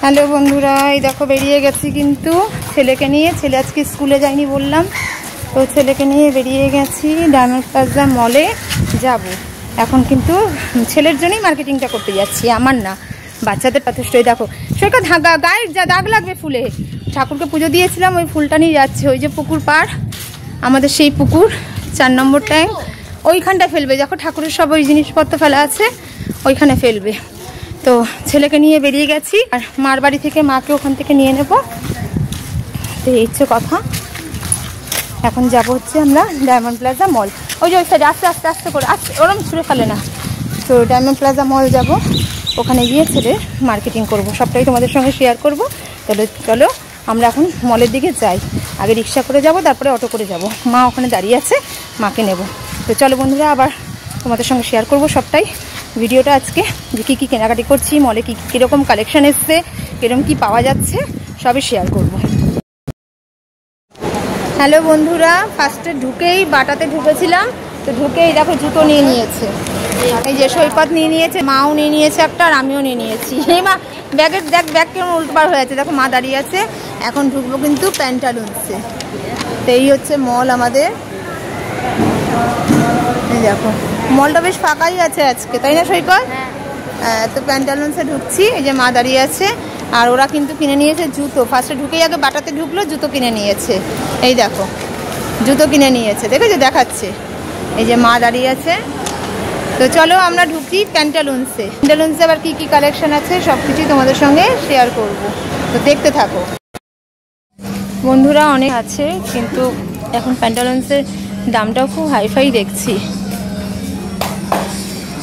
Hello বন্ধুরা, এই দেখো বেরিয়ে গেছি কিন্তু ছেলেকে নিয়ে। ছেলে আজকে স্কুলে যায়নি বললাম, তো ছেলেকে নিয়ে বেরিয়ে গেছি। ডায়মন্ড প্লাজা মলে যাব এখন, কিন্তু ছেলের জন্যই মার্কেটিংটা করতে যাচ্ছি, আমার না, বাচ্চাদের যথেষ্ট। দেখো সৈকত, গায়ে যা দাগ লাগবে ফুলে। ঠাকুরকে পুজো দিয়েছিলাম, ওই ফুলটা নিয়ে যাচ্ছে। ওই যে পুকুর পাড় আমাদের, সেই পুকুর 4 নম্বর ট্যাঙ্ক, ওইখানটা ফেলবে। দেখো ঠাকুরের সব ওই জিনিসপত্র ফেলা আছে, ওইখানে ফেলবে। তো ছেলেকে নিয়ে বেরিয়ে গেছি, আর মার বাড়ি থেকে মাকে ওখান থেকে নিয়ে নেব। তো এই হচ্ছে কথা। এখন যাব হচ্ছে আমরা ডায়মন্ড প্লাজা মল। ওই যে ওই সাইডে আস্তে আস্তে আস্তে করে, আস্তে ওরম ছুঁড়ে ফেলে না। তো ডায়মন্ড প্লাজা মল যাব, ওখানে গিয়ে ছেলের মার্কেটিং করব, সবটাই তোমাদের সঙ্গে শেয়ার করব। তাহলে চলো আমরা এখন মলের দিকে যাই। আগে রিক্সা করে যাব, তারপরে অটো করে যাব। মা ওখানে দাঁড়িয়ে আছে, মাকে নেব। তো চলো বন্ধুরা, আবার তোমাদের সঙ্গে শেয়ার করব সবটাই ভিডিওটা আজকে, যে কী কী কেনাকাটি করছি, মলে কীরকম কালেকশান এসছে, কীরকম কী পাওয়া যাচ্ছে, সবই শেয়ার করব। হ্যালো বন্ধুরা, ফার্স্টে ঢুকেই বাটাতে ঢুকেছিলাম। তো ঢুকেই দেখো জুতো নিয়ে নিয়েছে, এই যে সৈকত নিয়ে নিয়েছে, মাও নিয়ে নিয়েছে একটা, আর আমিও নিয়ে নিয়েছি। এই মা ব্যাগের দেখ, ব্যাগ কেমন উল্টোপার হয়ে আছে, দেখো মা দাঁড়িয়ে আছে। এখন ঢুকবো কিন্তু প্যান্টালুন্সে। তো এই হচ্ছে মল আমাদের। এই দেখো মলটা বেশ ফাঁকাই আছে আজকে, তাই না সৈকত? হ্যাঁ, তো প্যান্টালুন্সে ঢুকছি। এই যে মা দাঁড়িয়ে আছে, আর ওরা কিন্তু কিনে নিয়েছে জুতো। ফার্স্টে ঢুকেই আগে বাটাতে ঢুকলো, জুতো কিনে নিয়েছে। এই দেখো জুতো কিনে নিয়েছে, দেখেছো দেখাচ্ছে। এই যে মা দাঁড়িয়ে আছে। তো চলো আমরা ঢুকি প্যান্টালুন্সে। প্যান্টালুন্সে আবার কী কী কালেকশন আছে সব কিছুই তোমাদের সঙ্গে শেয়ার করব, তো দেখতে থাকো বন্ধুরা। অনেক আছে, কিন্তু এখন প্যান্টালুন্সের দামটাও খুব হাইফাই দেখছি।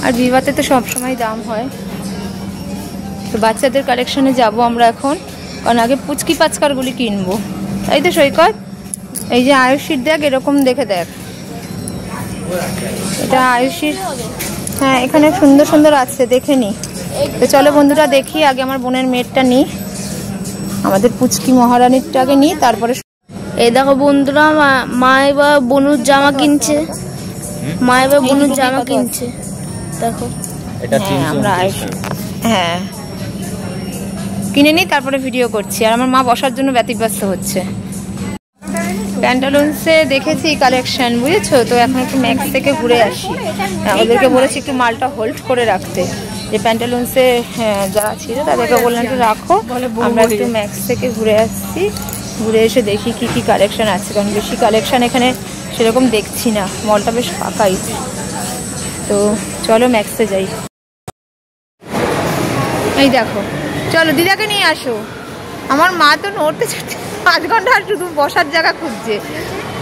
আর ভিভাতে তো সবসময় দাম হয়। তো বাচ্চাদের কালেকশনে যাব আমরা এখন, কারণ আগে পুচকি পাচকারগুলি কিনবো, তাই তো সৈকত? এই যে আয়ুষীর দেখ, এরকম দেখে দেখ, এটা আয়ুষীর। হ্যাঁ, এখানে সুন্দর সুন্দর আছে, দেখে নি। তো চলো বন্ধুরা দেখি, আগে আমার বোনের মেয়েরটা নিই, আমাদের পুচকি মহারানীরটা আগে নিই, তারপরে। এই দেখো বন্ধুরা, মা এবার বনুর জামা কিনছে। মা এবার বনুর জামা কিনছে, দেখো। আমরা হ্যাঁ কিনে নিই, তারপরে ভিডিও করছি। আর আমার মা বসার জন্য ব্যতিব্যস্ত হচ্ছে। প্যান্টালুন্সে দেখেছি কালেকশন, বুঝেছো? তো এখন একটু ম্যাক্স থেকে ঘুরে আসি। ওদেরকে বলেছি একটু মালটা হোল্ড করে রাখতে, যে প্যান্টালুন্সে যারা ছিল তাদেরকে বললাম একটু রাখো, আমরা একটু ম্যাক্স থেকে ঘুরে আসছি। ঘুরে এসে দেখি কি কি কালেকশন আছে, কারণ বেশি কালেকশন এখানে সেরকম দেখছি না, মলটা বেশ ফাঁকাই। তো চলো ম্যাক্সে যাই। এই দেখো, চলো দিদাকে নিয়ে আসো। আমার মা তো নড়তে চড়তে 5 ঘন্টা আর শুধু বসার জায়গা খুঁজছে।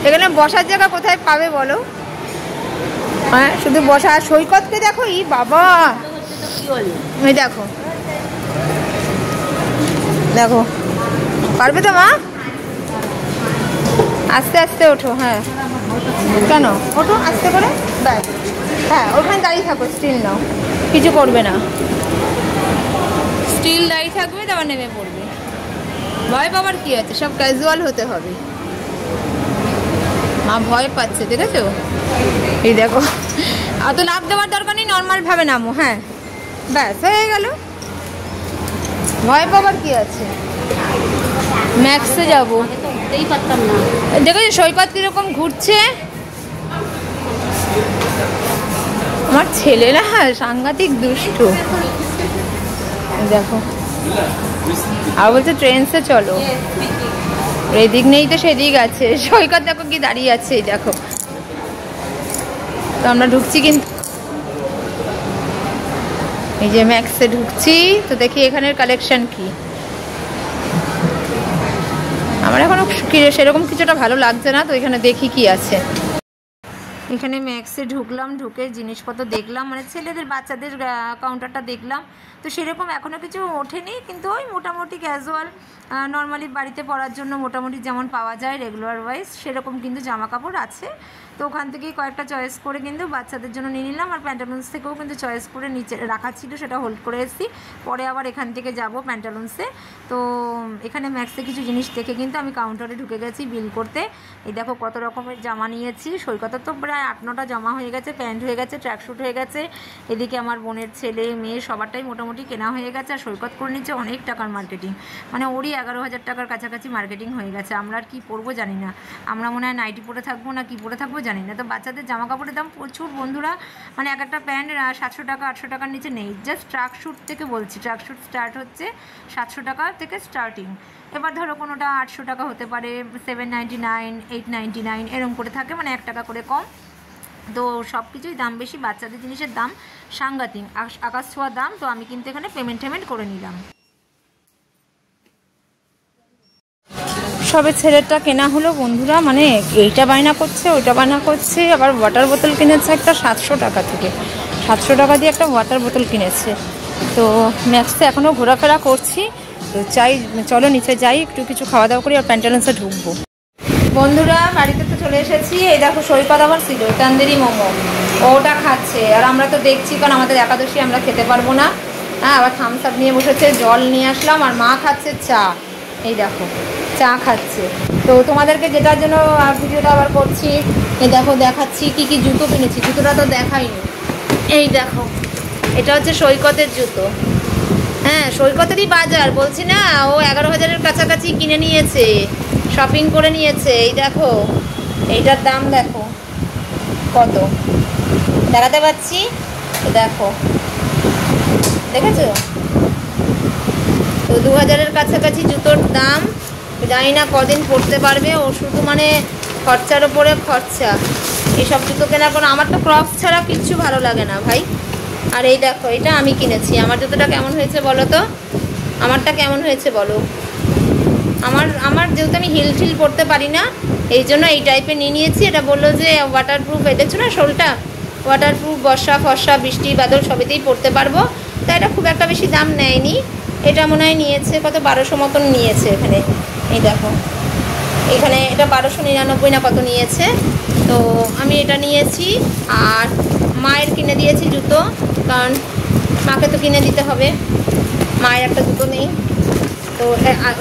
এখানে বসার জায়গা কোথায় পাবে বলো? হ্যাঁ, শুধু বসা। আর সৈকতকে দেখো, ই বাবা, এই দেখো দেখো, পারবে তো মা? আস্তে আস্তে ওঠো। হ্যাঁ, কেন ওঠো আস্তে করে, ব্যাস। হ্যাঁ, ওখানে দাঁড়িয়ে থাকো, স্টিল নাও, কিছু করবে না। স্টিল দাঁড়িয়ে থাকবে, তারপর নেমে পড়বে। ভয় পাবার কি আছে, সব ক্যাজুয়াল হতে হবে। মা ভয় পাচ্ছে, দেখেছো? এই দেখো, অত লাফ দেওয়ার দরকার নেই, নর্মাল ভাবে নামো। হ্যাঁ, ব্যাস হয়ে গেল। ভয় পাবার কি আছে? ম্যাক্সে যাবো, দেখেছো সৈকত কিরকম ঘুরছে। আমার ছেলে না সাংঘাতিক দুষ্টু। দেখো, আর বলছে ট্রেনসে চলো, এদিক নেই তো সেদিক আছে। সৈকত দেখো কি দাঁড়িয়ে আছে, এই দেখো। তো আমরা ঢুকছি কিন্তু, এই যে ম্যাক্সে ঢুকছি। তো দেখি এখানের কালেকশন কি। আমার এখনো সেরকম কিছুটা ভালো লাগছে না, তো এখানে দেখি কি আছে। এখানে ম্যাক্সে ঢুকলাম, ঢুকে জিনিসপত্র দেখলাম, মানে ছেলেদের বাচ্চাদের কাউন্টারটা দেখলাম। তো সেরকম এখনও কিছু ওঠেনি, কিন্তু ওই মোটামুটি ক্যাজুয়াল নর্মালি বাড়িতে পরার জন্য মোটামুটি যেমন পাওয়া যায় রেগুলার ওয়াইজ, সেরকম কিন্তু জামা কাপড় আছে। তো ওখান থেকেই কয়েকটা চয়েস করে কিন্তু বাচ্চাদের জন্য নিয়ে নিলাম। আর প্যান্টালুন্স থেকেও কিন্তু চয়েস করে নিচে রাখা ছিল, সেটা হোল্ড করে এসেছি। পরে আবার এখান থেকে যাব প্যান্টালুন্সে। তো এখানে ম্যাক্সে কিছু জিনিস দেখে কিন্তু আমি কাউন্টারে ঢুকে গেছি বিল করতে। এই দেখো কত রকমের জামা নিয়েছি। সৈকতের তো প্রায় 8-9টা জামা হয়ে গেছে, প্যান্ট হয়ে গেছে, ট্র্যাকস্যুট হয়ে গেছে। এদিকে আমার বোনের ছেলে মেয়ে সবারটাই মোটামুটি মোটামুটি কেনা হয়ে গেছে। আর সৈকত করে নিচ্ছে অনেক টাকার মার্কেটিং, মানে ওরই 11,000 টাকার কাছাকাছি মার্কেটিং হয়ে গেছে। আমরা আর কী পরবো জানি না, আমরা মনে হয় নাইটি পরে থাকবো না কি পরে থাকবো জানি না। তো বাচ্চাদের জামা কাপড়ের দাম প্রচুর বন্ধুরা, মানে এক একটা প্যান্ট 700 টাকা 800 টাকার নিচে নেই। জাস্ট ট্রাক শ্যুট থেকে বলছি, ট্রাক শ্যুট স্টার্ট হচ্ছে 700 টাকা থেকে স্টার্টিং। এবার ধরো কোনোটা 800 টাকা হতে পারে, 799, 899 এরকম করে থাকে, মানে 1 টাকা করে কম। তো সব কিছুই দাম বেশি, বাচ্চাদের জিনিসের দাম সাংঘাতিক, আকাশ ছোঁয়া দাম। তো আমি কিন্তু এখানে পেমেন্ট করে নিলাম। সবে ছেলেটা কেনা হলো বন্ধুরা, মানে এইটা বায়না করছে ওইটা বায়না করছে। আবার ওয়াটার বোতল কিনেছে একটা 700 টাকা থেকে, 700 টাকা দিয়ে একটা ওয়াটার বোতল কিনেছে। তো ম্যাক্সে এখনও ঘোরাফেরা করছি, তো চাই চলো নিচে যাই, একটু কিছু খাওয়া দাওয়া করি আর প্যান্টালুন্সে ঢুকবো। বন্ধুরা বাড়িতে তো চলে এসেছি। এই দেখো সৈকত আবার ছিল তান্দুরি মোমো, ওটা খাচ্ছে। আর আমরা তো দেখছি, কারণ আমাদের একাদশী আমরা খেতে পারবো না। হ্যাঁ, আবার থামস আপ নিয়ে বসেছে, জল নিয়ে আসলাম। আর মা খাচ্ছে চা, এই দেখো চা খাচ্ছে। তো তোমাদেরকে যেটার জন্য ভিডিওটা আবার করছি, এই দেখো দেখাচ্ছি কি কি জুতো কিনেছি। জুতোটা তো দেখাইনি, এই দেখো এটা হচ্ছে সৈকতের জুতো। হ্যাঁ, সৈকতেরই বাজার বলছি না, ও 11,000-এর কাছাকাছি কিনে নিয়েছে, শপিং করে নিয়েছে। এই দেখো এইটার দাম দেখো কত, দেখাতে পাচ্ছি, দেখো দেখেছো তো 2,000-এর কাছাকাছি জুতোর দাম। জানি না কদিন পরতে পারবে ও, শুধু মানে খরচার ওপরে খরচা। এইসব জুতো কেনার কোনো, আমার তো ক্রক্স ছাড়া কিচ্ছু ভালো লাগে না ভাই। আর এই দেখো এটা আমি কিনেছি। আমার জুতোটা কেমন হয়েছে বলো তো, আমারটা কেমন হয়েছে বলো। আমার যেহেতু আমি হিল টিল পরতে পারি না, এই জন্য এই টাইপের নিয়ে নিয়েছি। এটা বললো যে ওয়াটারপ্রুফ, দেখছো না শোলটা ওয়াটারপ্রুফ, বর্ষা ফর্ষা বৃষ্টি বাদল সবেতেই পরতে পারবো। তা এটা খুব একটা বেশি দাম নেয়নি, এটা মনে হয় নিয়েছে কত 1200 মতন নিয়েছে এখানে। এই দেখো এখানে এটা 1299 না কত নিয়েছে। তো আমি এটা নিয়েছি। আর মায়ের কিনে দিয়েছি জুতো, কারণ মাকে তো কিনে দিতে হবে, মায়ের একটা জুতো নেই। তো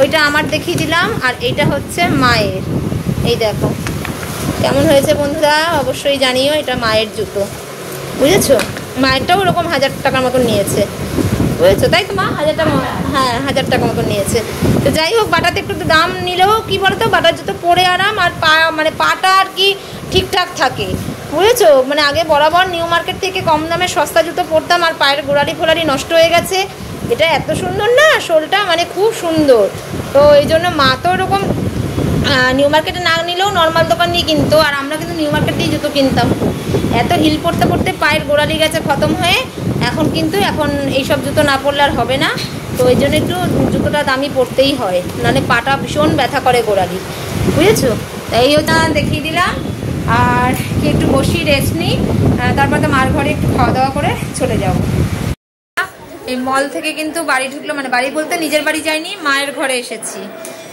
ওইটা আমার দেখিয়ে দিলাম। আর এইটা হচ্ছে মায়ের, এই দেখো কেমন হয়েছে বন্ধুরা অবশ্যই জানিও। এটা মায়ের জুতো, বুঝেছো। মায়েরটাও ওরকম 1000 টাকার মতন নিয়েছে, বুঝেছো তাই তো মা? 1000 টাকা, হ্যাঁ 1000 টাকা মতন নিয়েছে। তো যাই হোক, বাটাতে একটু দাম নিলেও কি বলতো, বাটার জুতো পরে আরাম, আর মানে পাটা আর কি ঠিকঠাক থাকে, বুঝেছো। মানে আগে বরাবর নিউ মার্কেট থেকে কম দামে সস্তা জুতো পরতাম, আর পায়ের গোড়ালি ফোড়ালি নষ্ট হয়ে গেছে। এটা এত সুন্দর না শোলটা, মানে খুব সুন্দর। তো এই জন্য মা তো ওরকম নিউ মার্কেটে না নিলেও নর্মাল দোকান দিয়ে কিনতো, আর আমরা কিন্তু নিউ মার্কেটেই জুতো কিনতাম। এত হিল পরতে পরতে পায়ের গোড়ালি গেছে খতম হয়ে, এখন এইসব জুতো না পরলে আর হবে না। তো ওই জন্য একটু জুতোটা দামি পরতেই হয়, নাহলে পাটা ভীষণ ব্যথা করে গোড়ালি, বুঝেছো। তাই ওটা দেখিয়ে দিলাম। আর কি একটু বসি রেস্ট নিই, তারপর তো মার ঘরে একটু খাওয়া দাওয়া করে চলে যাবো। এই মল থেকে কিন্তু বাড়ি ঢুকলো, মানে বাড়ি বলতে নিজের বাড়ি যাইনি, মায়ের ঘরে এসেছি।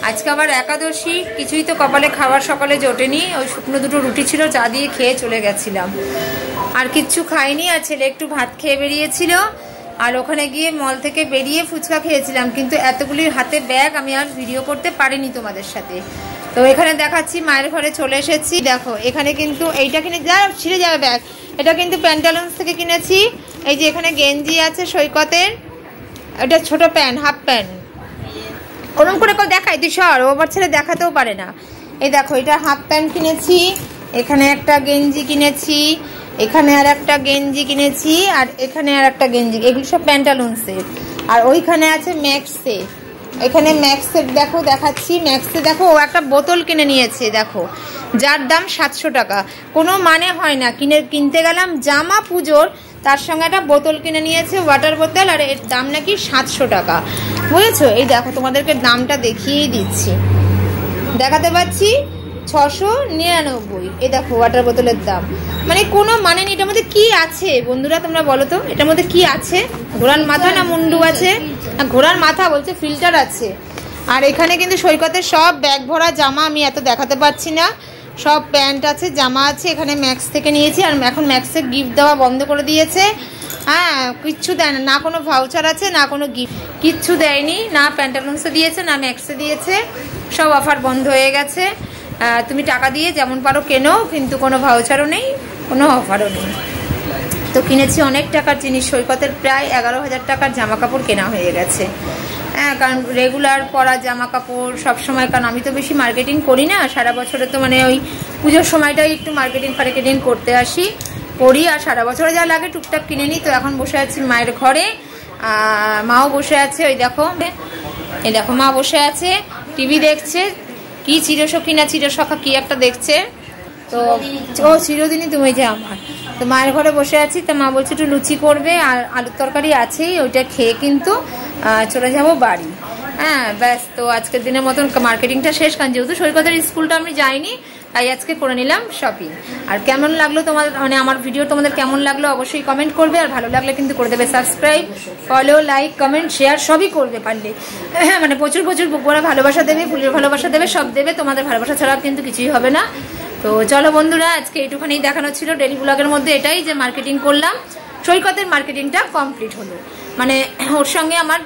আজকে আবার একাদশী, কিছুই তো কপালে খাবার সকালে জোটেনি। ওই শুকনো দুটো রুটি ছিল, চা দিয়ে খেয়ে চলে গেছিলাম, আর কিচ্ছু খাইনি। আর ছেলে একটু ভাত খেয়ে বেরিয়েছিল, আর ওখানে গিয়ে মল থেকে বেরিয়ে ফুচকা খেয়েছিলাম। কিন্তু এতগুলির হাতে ব্যাগ আমি আর ভিডিও করতে পারিনি তোমাদের সাথে। তো এখানে দেখাচ্ছি, মায়ের ঘরে চলে এসেছি। দেখো এখানে কিন্তু এইটা কিনে যা ছিঁড়ে যাবে ব্যাগ, এটা কিন্তু প্যান্টালুন্স থেকে কিনেছি। এই যে এখানে গেঞ্জি আছে সৈকতের, এটা ছোট প্যান্ট, হাফ প্যান্ট, ওরকম করে কেউ দেখাই তুই সর, ও আবার ছেলে দেখাতেও পারে না। এই দেখো এটা হাফ প্যান্ট কিনেছি, এখানে একটা গেঞ্জি কিনেছি, এখানে আর একটা গেঞ্জি কিনেছি, আর এখানে আর একটা গেঞ্জি। এগুলো সব প্যান্টালুন্সের। আর ওইখানে আছে ম্যাক্সে, এখানে ম্যাক্সের দেখো দেখাচ্ছি। ম্যাক্সে দেখো ও একটা বোতল কিনে নিয়েছে, দেখো যার দাম 700 টাকা। কোনো মানে হয় না, কিনতে গেলাম জামা পুজোর, তার সঙ্গে একটা বোতল কিনে নিয়েছে, ওয়াটার বোতল, আর এর দাম নাকি 700 টাকা, বুঝেছো। এই দেখো তোমাদেরকে দামটা দেখিয়েই দিচ্ছি, দেখাতে পাচ্ছি 699। এই দেখো ওয়াটার বোতলের দাম, মানে কোনো মানে নেই। এটার মধ্যে কি আছে বন্ধুরা তোমরা বলো তো, এটার মধ্যে কি আছে? ঘোড়ার মাথা না মুন্ডু আছে? ঘোড়ার মাথা বলছে, ফিল্টার আছে। আর এখানে কিন্তু সৈকতের সব ব্যাগ ভরা জামা, আমি এত দেখাতে পারছি না, সব প্যান্ট আছে, জামা আছে। এখানে ম্যাক্স থেকে নিয়েছি, আর এখন ম্যাক্সের গিফট দেওয়া বন্ধ করে দিয়েছে। হ্যাঁ, কিচ্ছু দেয় না, না কোনো ভাউচার আছে, না কোনো গিফট, কিচ্ছু দেয়নি, না প্যান্টালুন্সে দিয়েছে, না ম্যাক্সে দিয়েছে, সব অফার বন্ধ হয়ে গেছে। তুমি টাকা দিয়ে যেমন পারো কেনো, কিন্তু কোনো ভাউচারও নেই, কোনো অফারও নেই। তো কিনেছি অনেক টাকার জিনিস। সৈকতের প্রায় 11,000 টাকার জামা কাপড় কেনা হয়ে গেছে। হ্যাঁ, কারণ রেগুলার পরা জামা কাপড় সবসময়, কারণ আমি তো বেশি মার্কেটিং করি না সারা বছরে, তো মানে ওই পুজোর সময়টাই একটু মার্কেটিং করতে আসি, করি, আর সারা বছরে যা লাগে টুকটাক কিনে নিই। তো এখন বসে আছি মায়ের ঘরে, মাও বসে আছে, ওই দেখো মা বসে আছে টিভি দেখছে, কি চিরসখী না চিরসখা কি একটা দেখছে। তো ও চিরদিনই তুমি যে আমার, তো মায়ের ঘরে বসে আছি। তো মা বলছে একটু লুচি করবে, আর আলুর তরকারি আছেই, ওইটা খেয়ে কিন্তু চলে যাব বাড়ি। হ্যাঁ ব্যাস, তো আজকের দিনের মতন মার্কেটিংটা শেষ, কারণ যেহেতু সৈকতের স্কুলটা আমি যাইনি, তাই আজকে করে নিলাম শপিং। আর কেমন লাগলো তোমার, মানে আমার ভিডিও তোমাদের কেমন লাগলো অবশ্যই কমেন্ট করবে, আর ভালো লাগলে কিন্তু করে দেবে subscribe, follow, like, comment, share সবই করবে পারলে। হ্যাঁ, মানে প্রচুর বুকভরা ভালোবাসা দেবে, ফুলের ভালোবাসা দেবে, সব দেবে, তোমাদের ভালোবাসা ছাড়া কিন্তু কিছুই হবে না। তো চলো বন্ধুরা, আজকে এইটুখানি দেখানো ছিল ডেলি ব্লগের মধ্যে, এটাই যে মার্কেটিং করলাম। সৈকতের মার্কেটিংটা কমপ্লিট হলো, মানে ওর সঙ্গে আমার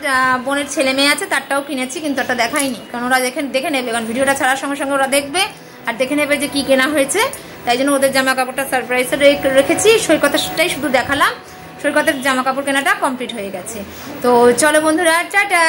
বোনের ছেলে মেয়ে আছে, তারটাও কিনেছি, কিন্তু ওটা দেখাইনি, কারণ ওরা দেখে নেবে, কারণ ভিডিওটা ছাড়ার সঙ্গে সঙ্গে ওরা দেখবে আর দেখে নেবে যে কি কেনা হয়েছে। তাই জন্য ওদের জামা কাপড়টা সারপ্রাইজে রেখেছি, সৈকতেরটাই শুধু দেখালাম। সৈকতের জামা কাপড় কেনাটা কমপ্লিট হয়ে গেছে। তো চলো বন্ধুরা, টাটা।